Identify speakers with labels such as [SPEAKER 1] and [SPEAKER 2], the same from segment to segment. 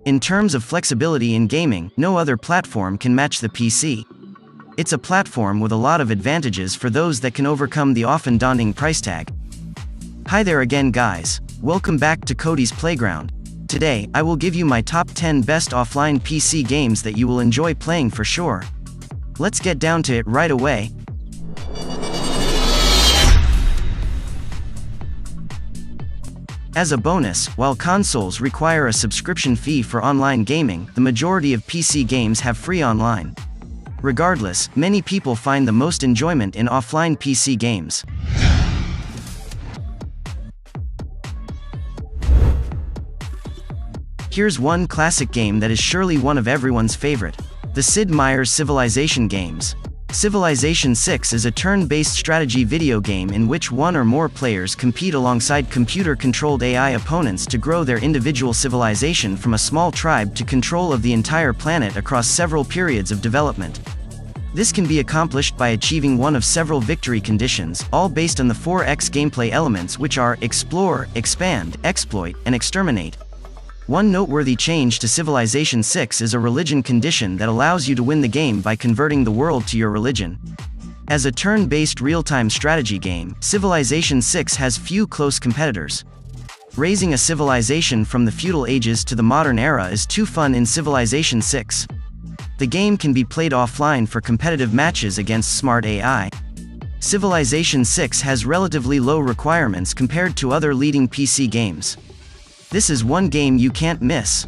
[SPEAKER 1] In terms of flexibility in gaming, no other platform can match the PC. It's a platform with a lot of advantages for those that can overcome the often daunting price tag. Hi there again guys, welcome back to Cody's Playground. Today, I will give you my top 10 best offline PC games that you will enjoy playing for sure. Let's get down to it right away. As a bonus, while consoles require a subscription fee for online gaming, the majority of PC games have free online. Regardless, many people find the most enjoyment in offline PC games. Here's one classic game that is surely one of everyone's favorite: the Sid Meier's Civilization games. Civilization 6 is a turn-based strategy video game in which one or more players compete alongside computer-controlled AI opponents to grow their individual civilization from a small tribe to control of the entire planet across several periods of development. This can be accomplished by achieving one of several victory conditions, all based on the 4X gameplay elements, which are Explore, Expand, Exploit, and Exterminate. One noteworthy change to Civilization 6 is a religion condition that allows you to win the game by converting the world to your religion. As a turn-based real-time strategy game, Civilization 6 has few close competitors. Raising a civilization from the feudal ages to the modern era is too fun in Civilization 6. The game can be played offline for competitive matches against smart AI. Civilization 6 has relatively low requirements compared to other leading PC games. This is one game you can't miss.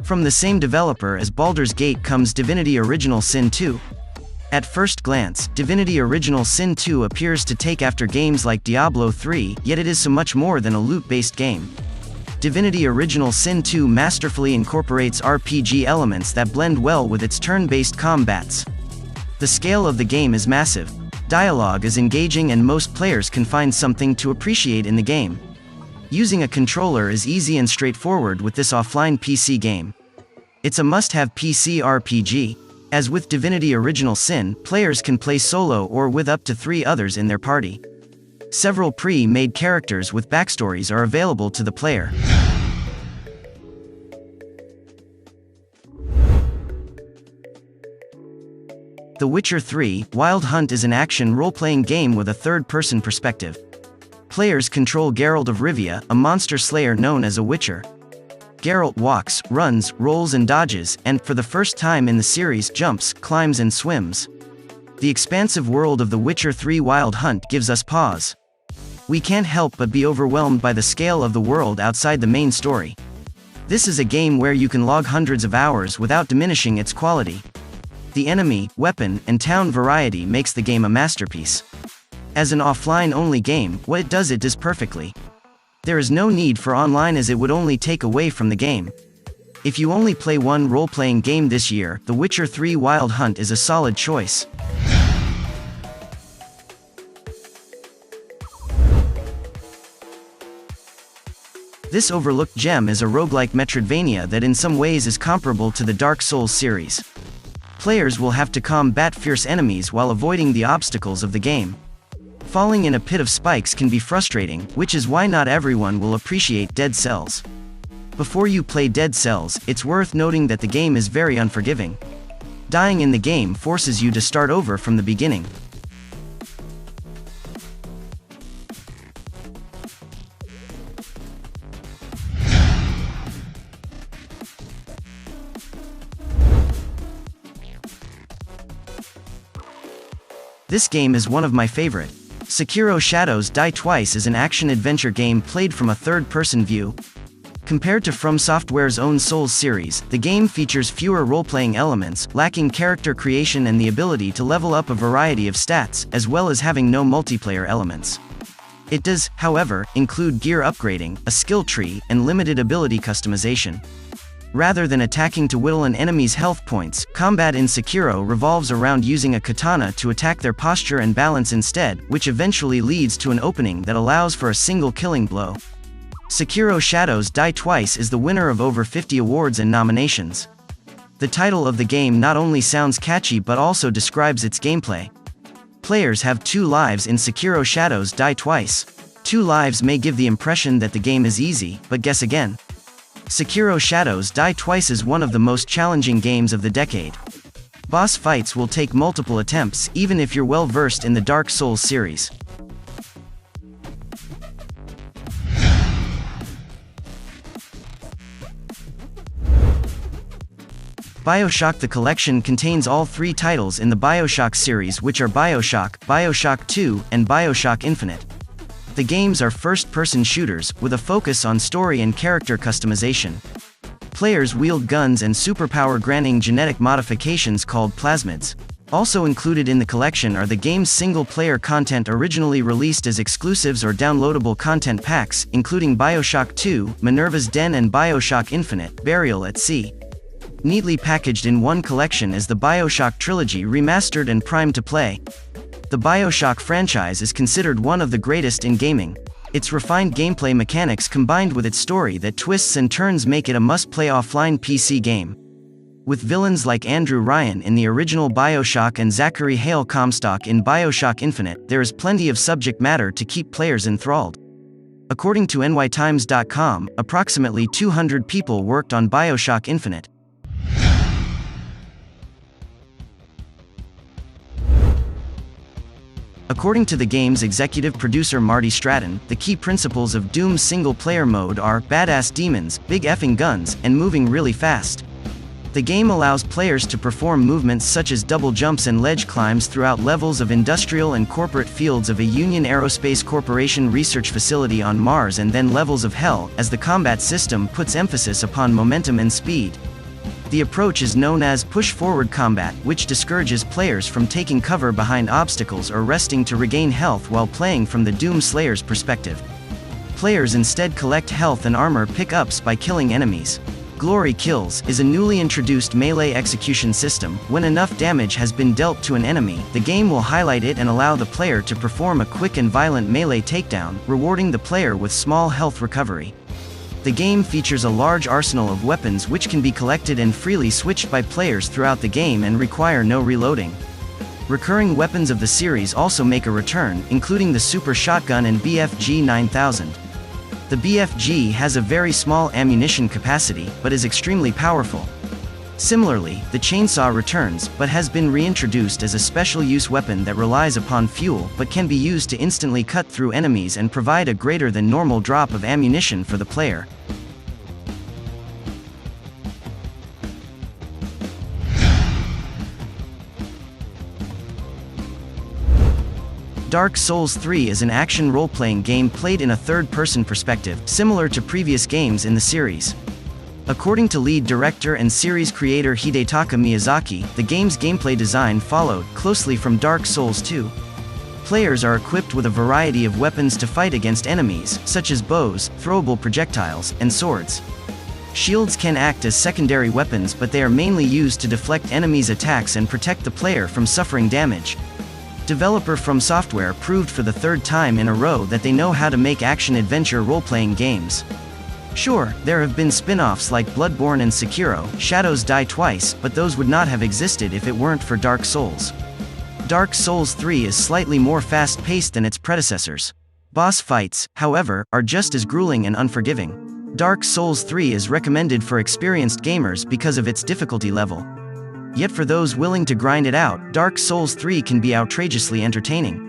[SPEAKER 1] From the same developer as Baldur's Gate comes Divinity Original Sin 2. At first glance, Divinity Original Sin 2 appears to take after games like Diablo 3, yet it is so much more than a loot-based game. Divinity Original Sin 2 masterfully incorporates RPG elements that blend well with its turn-based combats. The scale of the game is massive. Dialogue is engaging and most players can find something to appreciate in the game. Using a controller is easy and straightforward with this offline PC game. It's a must-have PC RPG. As with Divinity Original Sin, players can play solo or with up to 3 others in their party. Several pre-made characters with backstories are available to the player. The Witcher 3: Wild Hunt is an action role-playing game with a third-person perspective. Players control Geralt of Rivia, a monster slayer known as a Witcher. Geralt walks, runs, rolls and dodges, and, for the first time in the series, jumps, climbs and swims. The expansive world of The Witcher 3: Wild Hunt gives us pause. We can't help but be overwhelmed by the scale of the world outside the main story. This is a game where you can log hundreds of hours without diminishing its quality. The enemy, weapon, and town variety makes the game a masterpiece. As an offline-only game, what it does perfectly. There is no need for online as it would only take away from the game. If you only play one role-playing game this year, The Witcher 3: Wild Hunt is a solid choice. This overlooked gem is a roguelike Metroidvania that in some ways is comparable to the Dark Souls series. Players will have to combat fierce enemies while avoiding the obstacles of the game. Falling in a pit of spikes can be frustrating, which is why not everyone will appreciate Dead Cells. Before you play Dead Cells, it's worth noting that the game is very unforgiving. Dying in the game forces you to start over from the beginning. This game is one of my favorite. Sekiro: Shadows Die Twice is an action-adventure game played from a third-person view. Compared to From Software's own Souls series, the game features fewer role-playing elements, lacking character creation and the ability to level up a variety of stats, as well as having no multiplayer elements. It does, however, include gear upgrading, a skill tree, and limited ability customization. Rather than attacking to whittle an enemy's health points, combat in Sekiro revolves around using a katana to attack their posture and balance instead, which eventually leads to an opening that allows for a single killing blow. Sekiro: Shadows Die Twice is the winner of over 50 awards and nominations. The title of the game not only sounds catchy but also describes its gameplay. players have 2 lives in Sekiro Shadows Die Twice. 2 lives may give the impression that the game is easy, but guess again. Sekiro Shadows Die Twice is one of the most challenging games of the decade. Boss fights will take multiple attempts, even if you're well versed in the Dark Souls series. BioShock. The collection contains all 3 titles in the BioShock series, which are BioShock, BioShock 2, and BioShock Infinite. The games are first-person shooters, with a focus on story and character customization. Players wield guns and superpower-granting genetic modifications called plasmids. Also included in the collection are the game's single-player content originally released as exclusives or downloadable content packs, including BioShock 2, Minerva's Den and BioShock Infinite, Burial at Sea. Neatly packaged in one collection is the BioShock trilogy remastered and primed to play. The BioShock franchise is considered one of the greatest in gaming. Its refined gameplay mechanics combined with its story that twists and turns make it a must-play offline PC game. With villains like Andrew Ryan in the original BioShock and Zachary Hale Comstock in BioShock Infinite, there is plenty of subject matter to keep players enthralled. According to nytimes.com, approximately 200 people worked on BioShock Infinite. According to the game's executive producer Marty Stratton, the key principles of Doom's single-player mode are badass demons, big effing guns, and moving really fast. The game allows players to perform movements such as double jumps and ledge climbs throughout levels of industrial and corporate fields of a Union Aerospace Corporation research facility on Mars, and then levels of hell, as the combat system puts emphasis upon momentum and speed. The approach is known as push-forward combat, which discourages players from taking cover behind obstacles or resting to regain health while playing from the Doom Slayer's perspective. Players instead collect health and armor pick-ups by killing enemies. Glory Kills is a newly introduced melee execution system. When enough damage has been dealt to an enemy, the game will highlight it and allow the player to perform a quick and violent melee takedown, rewarding the player with small health recovery. The game features a large arsenal of weapons which can be collected and freely switched by players throughout the game and require no reloading. Recurring weapons of the series also make a return, including the Super Shotgun and BFG 9000. The BFG has a very small ammunition capacity, but is extremely powerful. Similarly, the chainsaw returns, but has been reintroduced as a special-use weapon that relies upon fuel but can be used to instantly cut through enemies and provide a greater than normal drop of ammunition for the player. Dark Souls 3 is an action role-playing game played in a third-person perspective, similar to previous games in the series. According to lead director and series creator Hidetaka Miyazaki, the game's gameplay design followed closely from Dark Souls 2. Players are equipped with a variety of weapons to fight against enemies, such as bows, throwable projectiles, and swords. Shields can act as secondary weapons, but they are mainly used to deflect enemies' attacks and protect the player from suffering damage. Developer From Software proved for the 3rd time in a row that they know how to make action-adventure role-playing games. Sure, there have been spin-offs like Bloodborne and Sekiro, Shadows Die Twice, but those would not have existed if it weren't for Dark Souls. Dark Souls 3 is slightly more fast-paced than its predecessors. Boss fights, however, are just as grueling and unforgiving. Dark Souls 3 is recommended for experienced gamers because of its difficulty level. Yet for those willing to grind it out, Dark Souls 3 can be outrageously entertaining.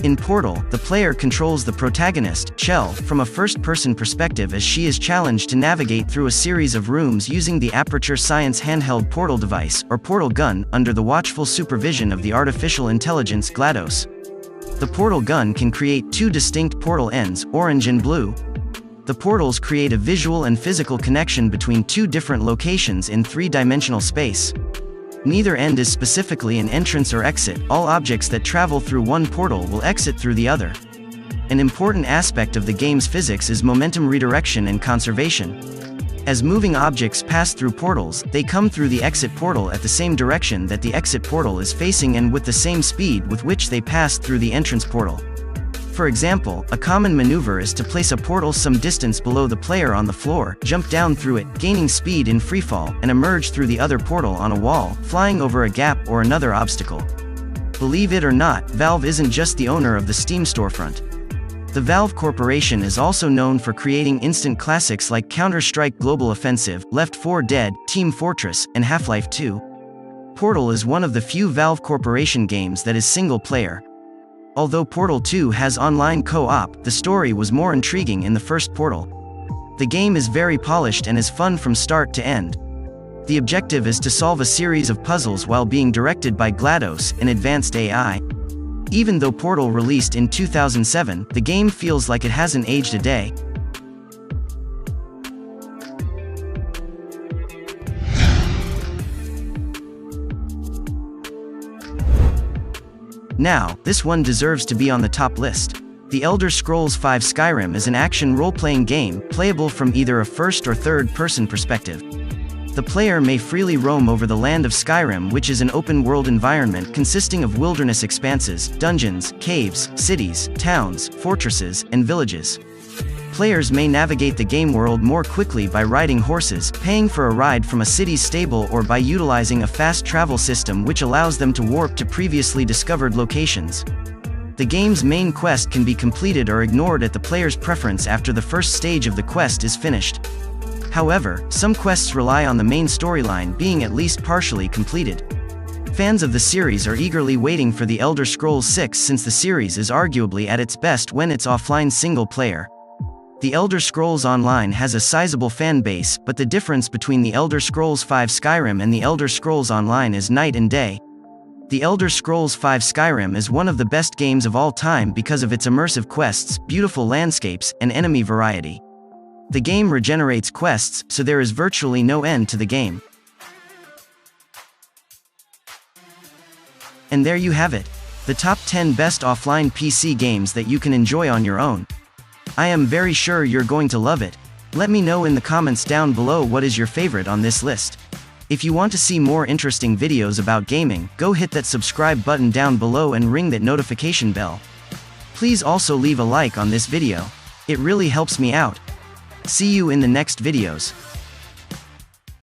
[SPEAKER 1] In Portal, the player controls the protagonist, Chell, from a first-person perspective as she is challenged to navigate through a series of rooms using the Aperture Science handheld portal device, or portal gun, under the watchful supervision of the artificial intelligence GLaDOS. The portal gun can create 2 distinct portal ends, orange and blue. The portals create a visual and physical connection between 2 different locations in 3-dimensional space. Neither end is specifically an entrance or exit. All objects that travel through one portal will exit through the other. An important aspect of the game's physics is momentum redirection and conservation. As moving objects pass through portals, they come through the exit portal at the same direction that the exit portal is facing and with the same speed with which they pass through the entrance portal. For example, a common maneuver is to place a portal some distance below the player on the floor, jump down through it, gaining speed in freefall, and emerge through the other portal on a wall, flying over a gap or another obstacle. Believe it or not, Valve isn't just the owner of the Steam storefront. The Valve Corporation is also known for creating instant classics like Counter-Strike Global Offensive, Left 4 Dead, Team Fortress, and Half-Life 2. Portal is one of the few Valve Corporation games that is single-player. Although Portal 2 has online co-op, the story was more intriguing in the first Portal. The game is very polished and is fun from start to end. The objective is to solve a series of puzzles while being directed by GLaDOS, an advanced AI. Even though Portal released in 2007, the game feels like it hasn't aged a day. Now, this one deserves to be on the top list. The Elder Scrolls V Skyrim is an action role-playing game, playable from either a first or third-person perspective. The player may freely roam over the land of Skyrim, which is an open-world environment consisting of wilderness expanses, dungeons, caves, cities, towns, fortresses, and villages. Players may navigate the game world more quickly by riding horses, paying for a ride from a city's stable, or by utilizing a fast travel system which allows them to warp to previously discovered locations. The game's main quest can be completed or ignored at the player's preference after the first stage of the quest is finished. However, some quests rely on the main storyline being at least partially completed. Fans of the series are eagerly waiting for The Elder Scrolls VI since the series is arguably at its best when it's offline single-player. The Elder Scrolls Online has a sizable fan base, but the difference between The Elder Scrolls V Skyrim and The Elder Scrolls Online is night and day. The Elder Scrolls V Skyrim is one of the best games of all time because of its immersive quests, beautiful landscapes, and enemy variety. The game regenerates quests, so there is virtually no end to the game. And there you have it. The top 10 best offline PC games that you can enjoy on your own. I am very sure you're going to love it. Let me know in the comments down below what is your favorite on this list. If you want to see more interesting videos about gaming, go hit that subscribe button down below and ring that notification bell. Please also leave a like on this video. It really helps me out. See you in the next videos.